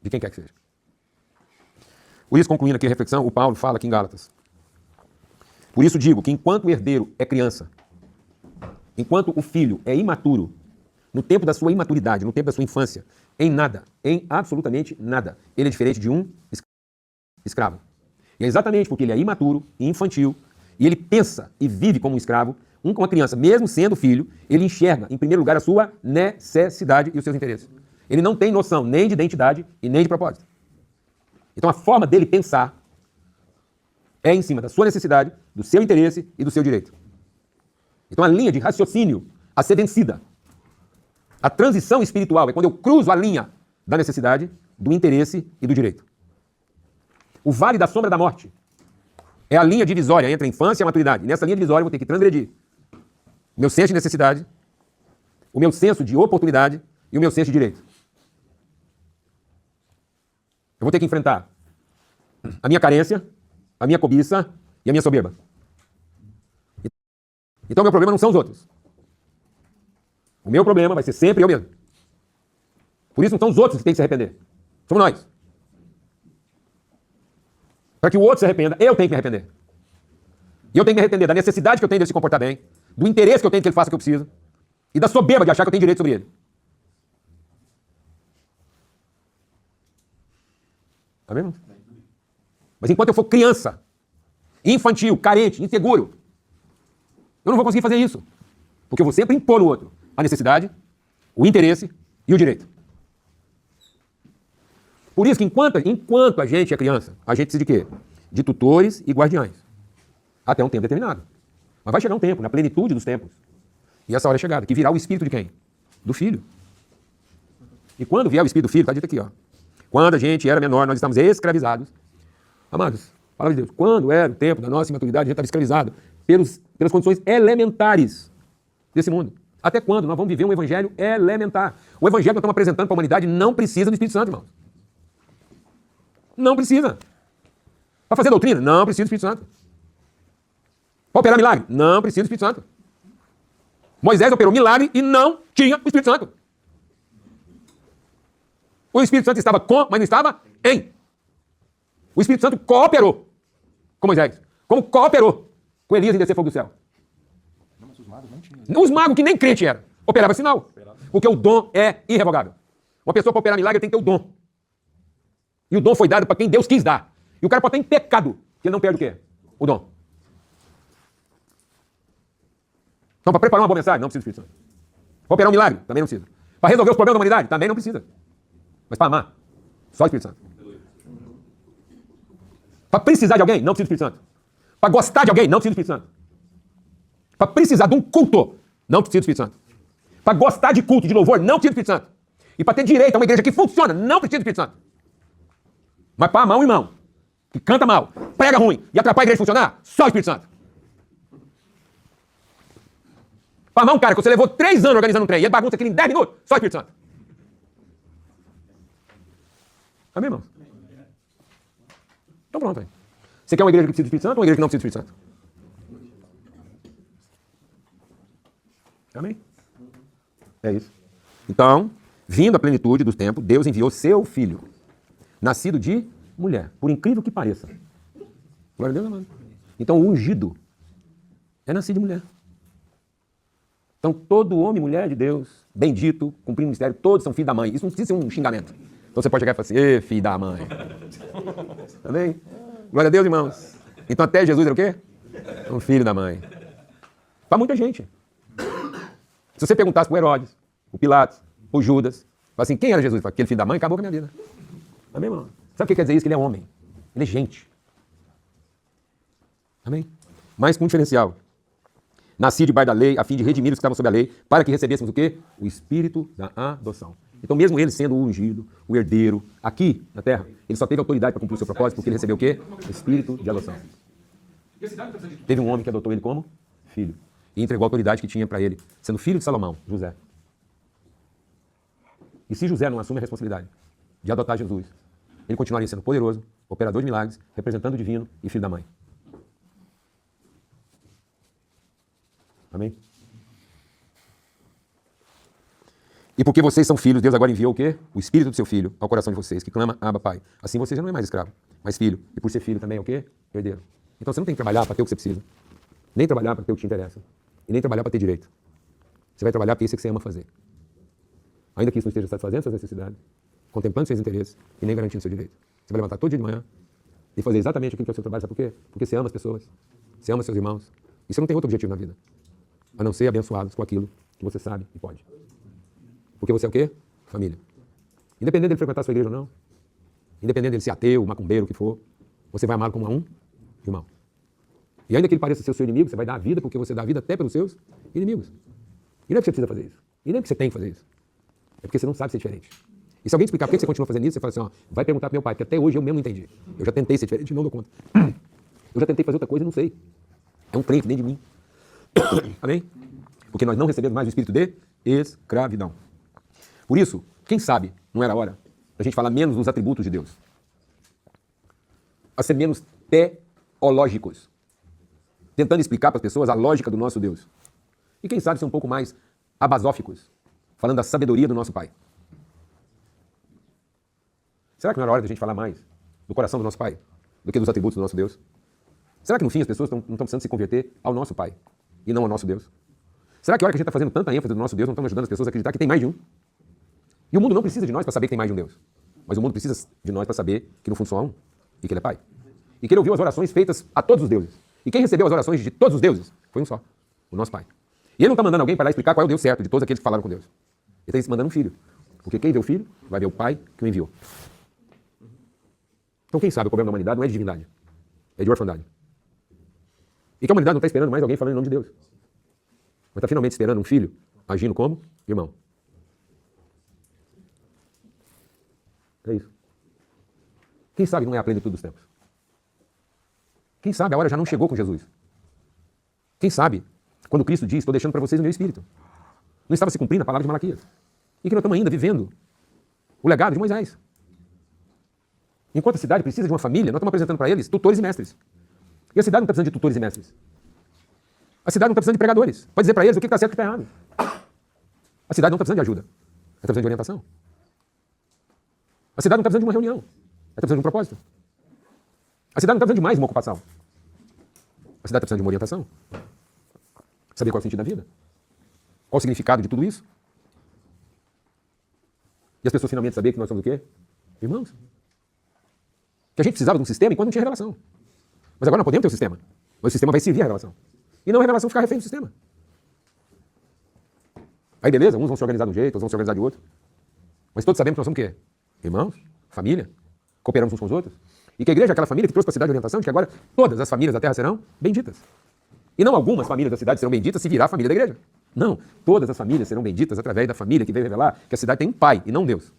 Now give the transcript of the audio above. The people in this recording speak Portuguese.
de quem quer que seja. Por isso, concluindo aqui a reflexão, o Paulo fala aqui em Gálatas. Por isso digo que enquanto o herdeiro é criança, enquanto o filho é imaturo, no tempo da sua imaturidade, no tempo da sua infância, em nada, em absolutamente nada, ele é diferente de um escravo. E é exatamente porque ele é imaturo e infantil, e ele pensa e vive como um escravo, uma criança, mesmo sendo filho, ele enxerga, em primeiro lugar, a sua necessidade e os seus interesses. Ele não tem noção nem de identidade e nem de propósito. Então a forma dele pensar é em cima da sua necessidade, do seu interesse e do seu direito. Então a linha de raciocínio a ser vencida, a transição espiritual é quando eu cruzo a linha da necessidade, do interesse e do direito. O vale da sombra da morte é a linha divisória entre a infância e a maturidade. E nessa linha divisória eu vou ter que transgredir o meu senso de necessidade, o meu senso de oportunidade e o meu senso de direito. Eu vou ter que enfrentar a minha carência, a minha cobiça e a minha soberba. Então o meu problema não são os outros. O meu problema vai ser sempre eu mesmo. Por isso não são os outros que têm que se arrepender. Somos nós. Para que o outro se arrependa, eu tenho que me arrepender. E eu tenho que me arrepender da necessidade que eu tenho de ele se comportar bem, do interesse que eu tenho de que ele faça o que eu preciso, e da soberba de achar que eu tenho direito sobre ele. Tá vendo? Mas enquanto eu for criança, infantil, carente, inseguro, eu não vou conseguir fazer isso. Porque eu vou sempre impor no outro a necessidade, o interesse e o direito. Por isso que enquanto a gente é criança, a gente precisa de quê? De tutores e guardiães. Até um tempo determinado. Mas vai chegar um tempo, na plenitude dos tempos. E essa hora é chegada, que virá o espírito de quem? Do filho. E quando vier o espírito do filho, está dito aqui, ó. Quando a gente era menor, nós estávamos escravizados. Amados, palavra de Deus, quando era o tempo da nossa imaturidade, a gente estava escravizado pelas condições elementares desse mundo. Até quando nós vamos viver um evangelho elementar? O evangelho que nós estamos apresentando para a humanidade não precisa do Espírito Santo, irmãos. Não precisa. Para fazer doutrina? Não precisa do Espírito Santo. Para operar milagre? Não precisa do Espírito Santo. Moisés operou milagre e não tinha o Espírito Santo. O Espírito Santo estava com, mas não estava em. O Espírito Santo cooperou com Moisés. Como cooperou com Elias em descer fogo do céu. Não, mas os magos não tinham. Os magos que nem crente eram, operavam sinal. Porque o dom é irrevogável. Uma pessoa para operar milagre tem que ter o dom. E o dom foi dado para quem Deus quis dar. E o cara pode estar em pecado, que ele não perde o quê? O dom. Então, para preparar uma boa mensagem, não precisa do Espírito Santo. Para operar um milagre, também não precisa. Para resolver os problemas da humanidade, também não precisa. Mas para amar, só o Espírito Santo. Para precisar de alguém, não precisa do Espírito Santo. Para gostar de alguém, não precisa do Espírito Santo. Para precisar de um culto, não precisa do Espírito Santo. Para gostar de culto, de louvor, não precisa do Espírito Santo. E para ter direito a uma igreja que funciona, não precisa do Espírito Santo. Mas para amar um irmão que canta mal, prega ruim e atrapalha a igreja funcionar, só o Espírito Santo. Para amar um cara que você levou 3 anos organizando um trem e ele bagunça aquilo em 10 minutos, só o Espírito Santo. Amém, irmãos? Então pronto aí. Você quer uma igreja que precisa do Espírito Santo ou uma igreja que não precisa do Espírito Santo? Amém? É isso. Então, vindo à plenitude dos tempos, Deus enviou seu filho, nascido de mulher, por incrível que pareça. Glória a Deus, amado. Então, o ungido é nascido de mulher. Então, todo homem e mulher de Deus, bendito, cumprindo o ministério, todos são filhos da mãe. Isso não precisa ser um xingamento. Então, você pode chegar e falar assim, ê, filho da mãe. Amém? Glória a Deus, irmãos. Então, até Jesus era o quê? Um filho da mãe. Para muita gente. Se você perguntasse para o Herodes, o Pilatos, o Judas, fala assim, quem era Jesus? Fala, aquele filho da mãe, acabou com a minha vida. Amém, irmão? Sabe o que quer dizer isso? Que ele é homem. Ele é gente. Amém? Mas com um diferencial. Nasci debaixo da lei, a fim de redimir os que estavam sob a lei, para que recebêssemos o quê? O espírito da adoção. Então, mesmo ele sendo o ungido, o herdeiro, aqui na terra, ele só teve autoridade para cumprir o seu propósito, porque ele recebeu o quê? O espírito de adoção. Teve um homem que adotou ele como filho. E entregou a autoridade que tinha para ele, sendo filho de Salomão, José. E se José não assume a responsabilidade de adotar Jesus, ele continuaria sendo poderoso, operador de milagres, representante divino e filho da mãe. Amém? E porque vocês são filhos, Deus agora enviou o quê? O Espírito do seu Filho ao coração de vocês, que clama, Abba, Pai. Assim você já não é mais escravo, mas filho. E por ser filho também é o quê? Herdeiro. Então você não tem que trabalhar para ter o que você precisa. Nem trabalhar para ter o que te interessa. E nem trabalhar para ter direito. Você vai trabalhar porque isso é que você ama fazer. Ainda que isso não esteja satisfazendo suas necessidades, contemplando seus interesses e nem garantindo seu direito. Você vai levantar todo dia de manhã e fazer exatamente aquilo que é o seu trabalho. Sabe por quê? Porque você ama as pessoas. Você ama seus irmãos. E você não tem outro objetivo na vida. A não ser abençoados com aquilo que você sabe e pode. Porque você é o quê? Família. Independente dele frequentar a sua igreja ou não, independente dele ser ateu, macumbeiro, o que for, você vai amá-lo como um irmão. E ainda que ele pareça ser o seu inimigo, você vai dar a vida porque você dá a vida até pelos seus inimigos. E não é porque você precisa fazer isso. E não é porque você tem que fazer isso. É porque você não sabe ser diferente. E se alguém te explicar por que você continua fazendo isso, você fala assim, ó, vai perguntar pro meu pai, porque até hoje eu mesmo não entendi. Eu já tentei ser diferente e não dou conta. Eu já tentei fazer outra coisa e não sei. É um trem que vem de mim. Amém? Porque nós não recebemos mais o espírito de escravidão. Por isso, quem sabe, não era hora da gente falar menos dos atributos de Deus. A ser menos teológicos. Tentando explicar para as pessoas a lógica do nosso Deus. E quem sabe ser um pouco mais abasóficos, falando da sabedoria do nosso Pai. Será que não era hora da gente falar mais do coração do nosso Pai do que dos atributos do nosso Deus? Será que no fim as pessoas não estão precisando se converter ao nosso Pai e não ao nosso Deus? Será que a hora que a gente está fazendo tanta ênfase do nosso Deus não estamos ajudando as pessoas a acreditar que tem mais de um? E o mundo não precisa de nós para saber que tem mais de um Deus. Mas o mundo precisa de nós para saber que no fundo só há um e que ele é Pai. E que ele ouviu as orações feitas a todos os deuses. E quem recebeu as orações de todos os deuses foi um só, o nosso Pai. E ele não está mandando alguém para lá explicar qual é o Deus certo de todos aqueles que falaram com Deus. Ele está mandando um filho. Porque quem vê o filho vai ver o Pai que o enviou. Então quem sabe o problema da humanidade não é de divindade, é de orfandade. E que a humanidade não está esperando mais alguém falando em nome de Deus. Mas está finalmente esperando um filho agindo como irmão. É isso. Quem sabe não é a plenitude dos tempos? Quem sabe a hora já não chegou com Jesus? Quem sabe quando Cristo diz, estou deixando para vocês o meu Espírito? Não estava se cumprindo a palavra de Malaquias? E que nós estamos ainda vivendo o legado de Moisés. Enquanto a cidade precisa de uma família, nós estamos apresentando para eles tutores e mestres. E a cidade não está precisando de tutores e mestres. A cidade não está precisando de pregadores. Pode dizer para eles o que está certo e o que está errado. A cidade não está precisando de ajuda. Ela está precisando de orientação. A cidade não está precisando de uma reunião. Ela está precisando de um propósito. A cidade não está precisando de mais uma ocupação. A cidade está precisando de uma orientação. Saber qual é o sentido da vida. Qual o significado de tudo isso. E as pessoas finalmente saberem que nós somos o quê? Irmãos. Que a gente precisava de um sistema enquanto não tinha revelação. Mas agora não podemos ter o sistema. Mas o sistema vai servir a revelação. E não a revelação ficar refém do sistema. Aí beleza, uns vão se organizar de um jeito, outros vão se organizar de outro. Mas todos sabemos que nós somos o quê? Irmãos, família, cooperamos uns com os outros. E que a igreja é aquela família que trouxe para a cidade de orientação, de que agora todas as famílias da terra serão benditas. E não algumas famílias da cidade serão benditas se virar a família da igreja. Não, todas as famílias serão benditas através da família que veio revelar que a cidade tem um pai e não Deus.